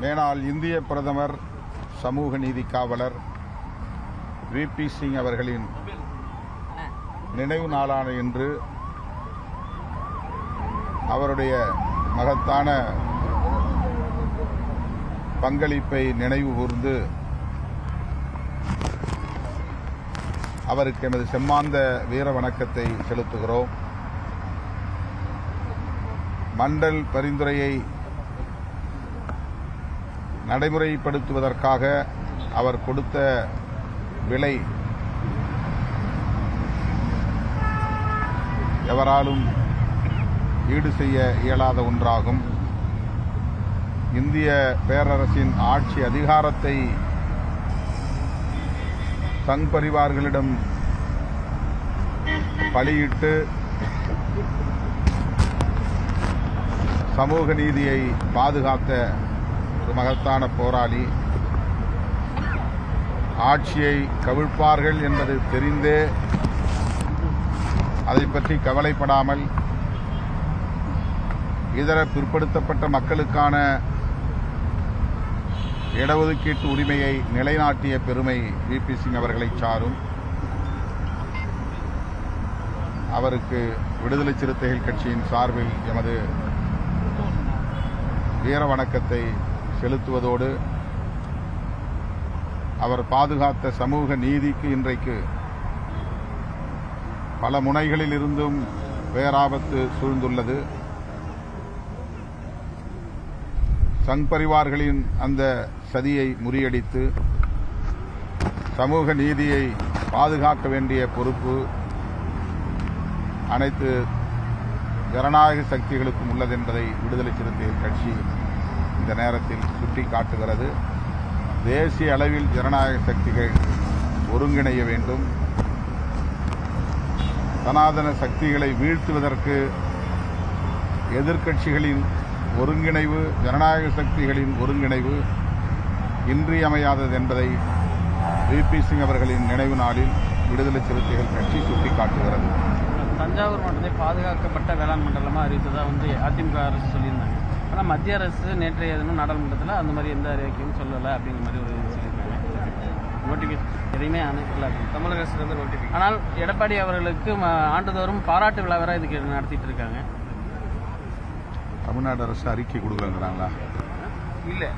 மேலாள் இந்திய பிரதமர் சமூக நீதி காவலர் VP சிங் அவர்களின் நினைவு நாளான இன்று அவருடைய மகத்தான பங்களிப்பை நினைவு கூர்ந்து அவருக்கு எமது செம்மாந்த வீர வணக்கத்தை செலுத்துகிறோம். மண்டல் பரிந்துரையை நடைமுறைப்படுத்துவதற்காக அவர் கொடுத்த விலை எவராலும் ஈடு செய்ய இயலாத ஒன்றாகும். இந்திய பேரரசின் ஆட்சி அதிகாரத்தை சங் பரிவார்களிடம் பலியிட்டு சமூக நீதியை பாதுகாத்த ஒரு மகத்தான போராளி. ஆட்சியை கவிழ்ப்பார்கள் என்பது தெரிந்தே அதை பற்றி கவலைப்படாமல் இதர பிற்படுத்தப்பட்ட மக்களுக்கான இடஒதுக்கீட்டு உரிமையை நிலைநாட்டிய பெருமை VP சிங் அவர்களை சாரும். அவருக்கு விடுதலை சிறுத்தைகள் கட்சியின் சார்பில் எமது வீர வணக்கத்தை செலுத்துவதோடு அவர் பாதுகாத்த சமூக நீதிக்கு இன்றைக்கு பல முனைகளில் இருந்தும் பேராபத்து சூழ்ந்துள்ளது. சங் பரிவார்களின் அந்த சதியை முறியடித்து சமூக நீதியை பாதுகாக்க வேண்டிய பொறுப்பு அனைத்து ஜனநாயக சக்திகளுக்கும் உள்ளது என்பதை விடுதலை சிறுத்தைகள் கட்சி இந்த நேரத்தில் சுட்டிக்காட்டுகிறது. தேசிய அளவில் ஜனநாயக சக்திகள் ஒருங்கிணைய வேண்டும். சனாதன சக்திகளை வீழ்த்துவதற்கு எதிர்க்கட்சிகளின் ஒருங்கிணைவு, ஜனநாயக சக்திகளின் ஒருங்கிணைவு இன்றியமையாதது என்பதை VP சிங் அவர்களின் நினைவு நாளில் விடுதலை சிறுத்தைகள் கட்சி சுட்டிக்காட்டுகிறது. தஞ்சாவூர் மாவட்டத்தை பாதுகாக்கப்பட்ட வேளாண் மண்டலமாக அறிவித்ததாக அதிமுக அரசு சொல்லியிருந்தாங்க. ஆனால் மத்திய அரசு நேற்றைய தினம் நாடாளுமன்றத்தில் அந்த மாதிரி எந்த அறிக்கையும் சொல்லலை அப்படிங்கிற மாதிரி ஒரு சொல்லியிருக்காங்க. நோட்டிஃபிகேஷன் எதையுமே அனுப்பல தமிழக அரசு வந்து நோட்டிஃபிகேஷன். ஆனால் எடப்பாடி அவர்களுக்கு ஆண்டுதோறும் பாராட்டு விழா வேற இதுக்கு நடத்திட்டு இருக்காங்க. தமிழ்நாடு அரசு அறிக்கை கொடுக்குறாங்களா? இல்லை,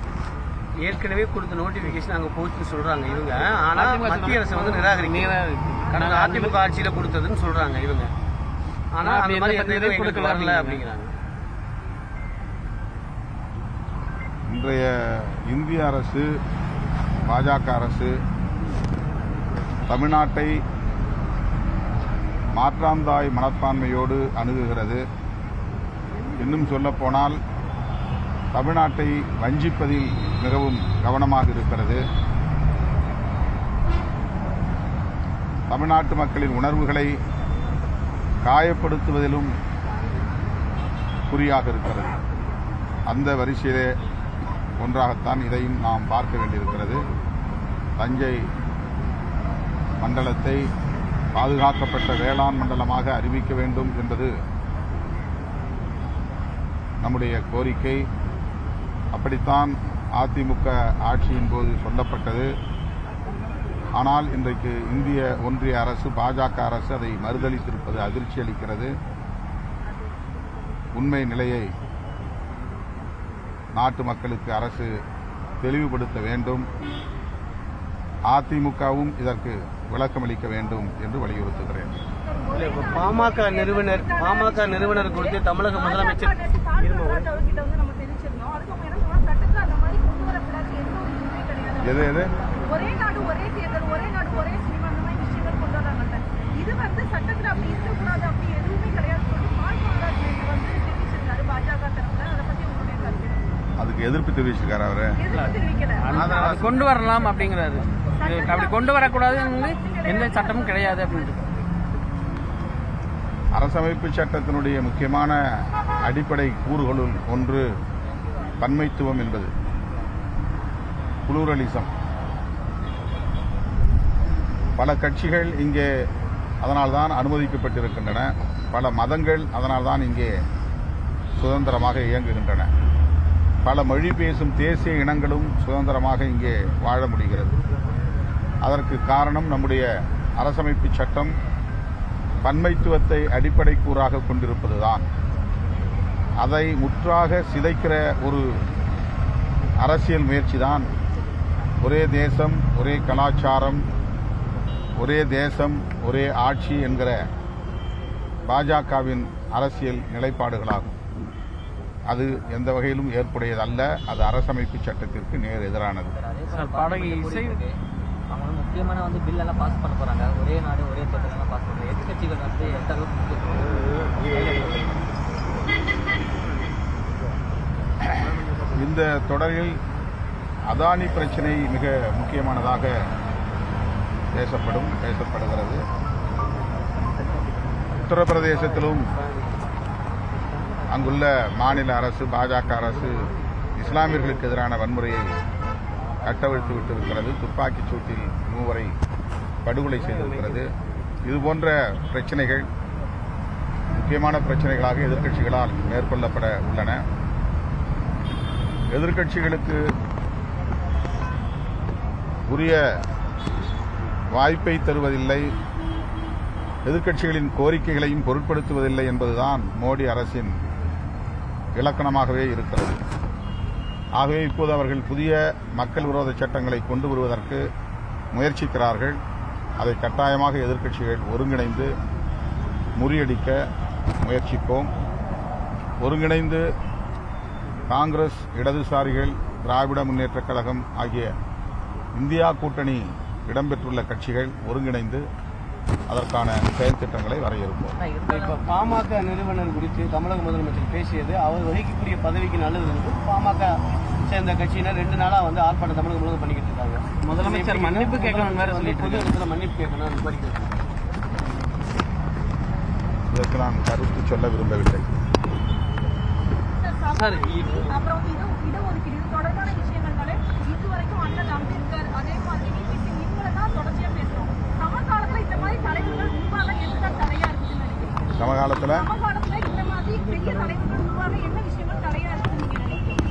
ஏற்கனவே கொடுத்த நோட்டிஃபிகேஷன் அங்கே போச்சுன்னு சொல்றாங்க இவங்க. ஆனால் மத்திய அரசு வந்து நிராகரிக்க அதிமுக ஆட்சியில் கொடுத்ததுன்னு சொல்றாங்க இவங்க. ஆனால் அந்த மாதிரி எந்த இதுவும் எங்களுக்கு வரல அப்படிங்கிறாங்க. இன்றைய இந்திய அரசு, பாஜக அரசு தமிழ்நாட்டை மாற்றாந்தாய் மனப்பான்மையோடு அணுகுகிறது. இன்னும் சொல்லப்போனால் தமிழ்நாட்டை வஞ்சிப்பதில் மிகவும் கவனமாக இருக்கிறது. தமிழ்நாட்டு மக்களின் உணர்வுகளை காயப்படுத்துவதிலும் குறியாக இருக்கிறது. அந்த வரிசையிலே ஒன்றாகத்தான் இதையும் நாம் பார்க்க வேண்டியிருக்கிறது. தஞ்சை மண்டலத்தை பாதுகாக்கப்பட்ட வேளாண் மண்டலமாக அறிவிக்க வேண்டும் என்பது நம்முடைய கோரிக்கை. அப்படித்தான் அதிமுக ஆட்சியின் போது சொல்லப்பட்டது. ஆனால் இன்றைக்கு இந்திய ஒன்றிய அரசு, பாஜக அரசு அதை மறுதளித்திருப்பது அதிர்ச்சி அளிக்கிறது. உண்மை நிலையை நாட்டு மக்களுக்கு அரசு தெளிவுபடுத்த வேண்டும். அதிமுகவும் இதற்கு விளக்கமளிக்க வேண்டும் என்று வலியுறுத்துகிறேன். பாமக நிறுவனர் குறித்து தமிழக முதலமைச்சர் எது ஒரே நாடு ஒரே தேர்தல், ஒரே நாடு ஒரே சினிமா, அந்த மாதிரி விஷயங்கள் கொண்டு வராங்க. இது வந்து சட்டத்தில் அப்படி இருக்கக்கூடாது, அப்படி எதுவுமே கிடையாது சொல்லி வந்து தெரிவிச்சிருக்காரு பாஜக தரப்புல. அதை பத்தி உங்களுடைய கருத்து? அதுக்கு எதிர்ப்பு தெரிவிச்சிருக்காரு. அவரு அது கொண்டு வரலாம் அப்படிங்கிறாரு. அப்படி கொண்டு வரக்கூடாதுன்னு எந்த சட்டமும் கிடையாது அப்படின்ட்டு. அரசமைப்பு சட்டத்தினுடைய முக்கியமான அடிப்படை கூறுகளுள் ஒன்று பன்மைத்துவம் என்பது, புளூரலிசம். பல கட்சிகள் இங்கே அதனால்தான் அனுமதிக்கப்பட்டிருக்கின்றன. பல மதங்கள் அதனால்தான் இங்கே சுதந்திரமாக இயங்குகின்றன. பல மொழி பேசும் தேசிய இனங்களும் சுதந்திரமாக இங்கே வாழ முடிகிறது. அதற்கு காரணம் நம்முடைய அரசமைப்பு சட்டம் பன்மைத்துவத்தை அடிப்படை கூறாக கொண்டிருப்பதுதான். அதை முற்றாக சிதைக்கிற ஒரு அரசியல் முயற்சிதான் ஒரே தேசம், ஒரே கலாச்சாரம், ஒரே தேசம், ஒரே ஆட்சி என்கிற பாஜகவின் அரசியல் நிலைப்பாடுகளாகும். அது எந்த வகையிலும் ஏற்புடையதல்ல. அது அரசமைப்பு சட்டத்திற்கு நேர் எதிரானது. சார், பாடகி இசை அவங்க வந்து முக்கியமான வந்து பில் எல்லாம் பாஸ் பண்ண போறாங்க. ஒரே நாடு ஒரே தேர்தல் எல்லாம் பாஸ் பண்ணுறாங்க. எதிர்கட்சிகள் வந்து எந்த அளவுக்கு இந்த தொடரில் அதானி பிரச்சினை மிக முக்கியமானதாக பேசப்படுகிறது. உத்தரப்பிரதேசத்திலும் அங்குள்ள மாநில அரசு, பாஜக அரசு இஸ்லாமியர்களுக்கு எதிரான வன்முறையை கட்டவிழ்த்து விட்டிருக்கிறது. துப்பாக்கிச் சூட்டில் 3 படுகொலை செய்திருக்கிறது. இதுபோன்ற பிரச்சனைகள் முக்கியமான பிரச்சனைகளாக எதிர்க்கட்சிகளால் மேற்கொள்ளப்பட உள்ளன. எதிர்க்கட்சிகளுக்கு உரிய வாய்ப்பை தருவதில்லை, எதிர்க்கட்சிகளின் கோரிக்கைகளையும் பொருட்படுத்துவதில்லை என்பதுதான் மோடி அரசின் இலக்கணமாகவே இருக்கிறது. ஆகவே இப்போது அவர்கள் புதிய மக்கள் விரோத சட்டங்களை கொண்டு வருவதற்கு முயற்சிக்கிறார்கள். அதை கட்டாயமாக எதிர்க்கட்சிகள் ஒருங்கிணைந்து முறியடிக்க முயற்சிப்போம். ஒருங்கிணைந்து காங்கிரஸ், இடதுசாரிகள், திராவிட முன்னேற்றக் கழகம் ஆகிய இந்தியா கூட்டணி இடம்பெற்றுள்ள கட்சிகள் ஒருங்கிணைந்து அதற்கான செயல் திட்டங்களை வரையறுப்போம். இப்போ பாமக நிறுவனர் குறித்து தமிழக முதலமைச்சர் பேசியது அவர் வகிக்கக்கூடிய பதவிக்கு நல்லது என்று பாமக சேர்ந்த கட்சியினர் 2 நாளா வந்து ஆர்ப்பாட்டம் தமிழகம் முழுவதும் பண்ணிக்கிட்டு இருக்காங்க. முதலமைச்சர் மன்னிப்பு கேட்கணும் வேற சொல்லிட்டு பொது இடத்துல மன்னிப்பு கேட்கணும் அந்த மாதிரி கேட்கணும். இதற்கு நான் கருத்து சொல்ல விரும்பவில்லை. சார், அப்புறம் இடஒதுக்கீடு தொடர்பான விஷயங்கள்னால இதுவரைக்கும் அண்ணல் அம்பேத்கர், அதே மாதிரி விபிசி இவங்களை தான் தொடர்ச்சியா பேசுறோம். சமகாலத்துல இந்த மாதிரி தலைவர்கள் உருவாக எதுதான் தடையா இருக்குன்னு நினைக்கிறீங்க? சமகாலத்தில் இந்த மாதிரி பெரிய தலைவர்கள் உருவாக என்ன விஷயங்கள் தடையா இருக்குன்னு நீங்க நினைக்கிறீங்க?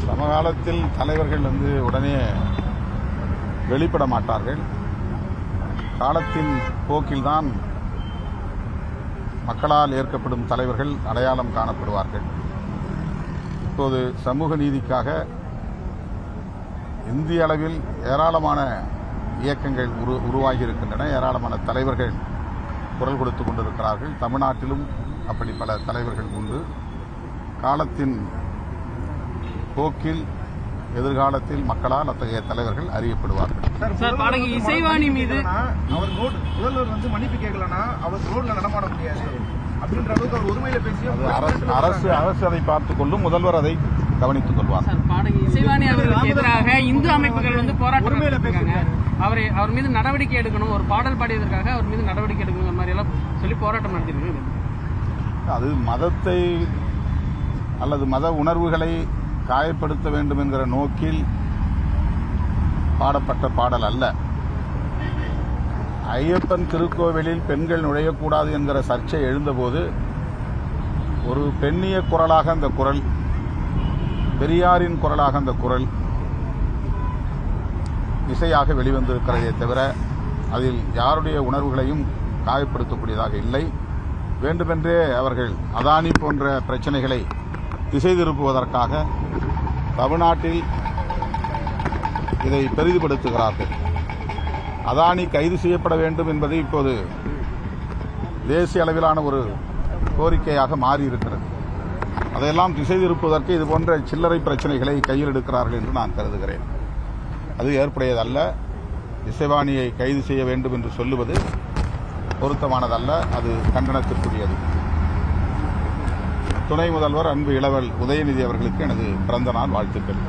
சமகாலத்தில் தலைவர்கள் உடனே வெளிப்பட மாட்டார்கள். காலத்தின் போக்கில்தான் மக்களால் ஏற்கப்படும் தலைவர்கள் அடையாளம் காணப்படுவார்கள். இப்போது சமூக நீதிக்காக இந்திய அளவில் ஏராளமான இயக்கங்கள் உருவாகி இருக்கின்றன. ஏராளமான தலைவர்கள் குரல் கொடுத்து கொண்டிருக்கிறார்கள். தமிழ்நாட்டிலும் அப்படி பல தலைவர்கள் உண்டு. காலத்தின் போக்கில் எதிர்காலத்தில் மக்களால் அத்தகைய தலைவர்கள் அறியப்படுவார்கள். சார், பாடகி இசைவாணி மீது அவர் முதல்வர் மன்னிப்பு கேட்கலன்னா அவர் ரோட்ல நடமாட முடியாது அப்படின்ற அளவுக்கு அவர் உரிமையில பேசி அரசு அதை பார்த்துக் கொள்ளும். முதல்வர் அதை கவனித்துக் கொள்வார். சார், பாடகி இசைவாணி அவர்களுக்கு எதிராக இந்து அமைப்புகள் போராட்டம் நடத்திருக்காங்க. அவர் மீது நடவடிக்கை எடுக்கணும், ஒரு பாடல் பாடியதற்காக அவர் மீது நடவடிக்கை எடுக்கணும் மாதிரி எல்லாம் சொல்லி போராட்டம் நடத்திருக்காங்க. அது மதத்தை அல்லது மத உணர்வுகளை காயப்படுத்த வேண்டும் என்கிற நோக்கில் பாடப்பட்ட பாடல் அல்ல. ஐயப்பன் திருக்கோவிலில் பெண்கள் நுழையக்கூடாது என்கிற சர்ச்சை எழுந்தபோது ஒரு பெண்ணிய குரலாக அந்த குரல், பெரியாரின் குரலாக அந்த குரல் இசையாக வெளிவந்திருக்கிறதே தவிர அதில் யாருடைய உணர்வுகளையும் காயப்படுத்தக்கூடியதாக இல்லை. வேண்டுமென்றே அவர்கள் அதானி போன்ற பிரச்சனைகளை திசை திருப்புவதற்காக தமிழ்நாட்டில் இதை பெரிதுபடுத்துகிறார்கள். அதானி கைது செய்யப்பட வேண்டும் என்பது இப்போது தேசிய அளவிலான ஒரு கோரிக்கையாக மாறியிருக்கிறது. அதையெல்லாம் திசை திருப்புவதற்கு இதுபோன்ற சில்லறை பிரச்சனைகளை கையில் எடுக்கிறார்கள் என்று நான் கருதுகிறேன். அது ஏற்புடையதல்ல. இசைவாணியை கைது செய்ய வேண்டும் என்று சொல்லுவது பொருத்தமானதல்ல. அது கண்டனத்திற்குரியது. துணை முதல்வர் அன்பு இளவல் உதயநிதி அவர்களுக்கு எனது பிறந்த நாள் வாழ்த்துக்கள்.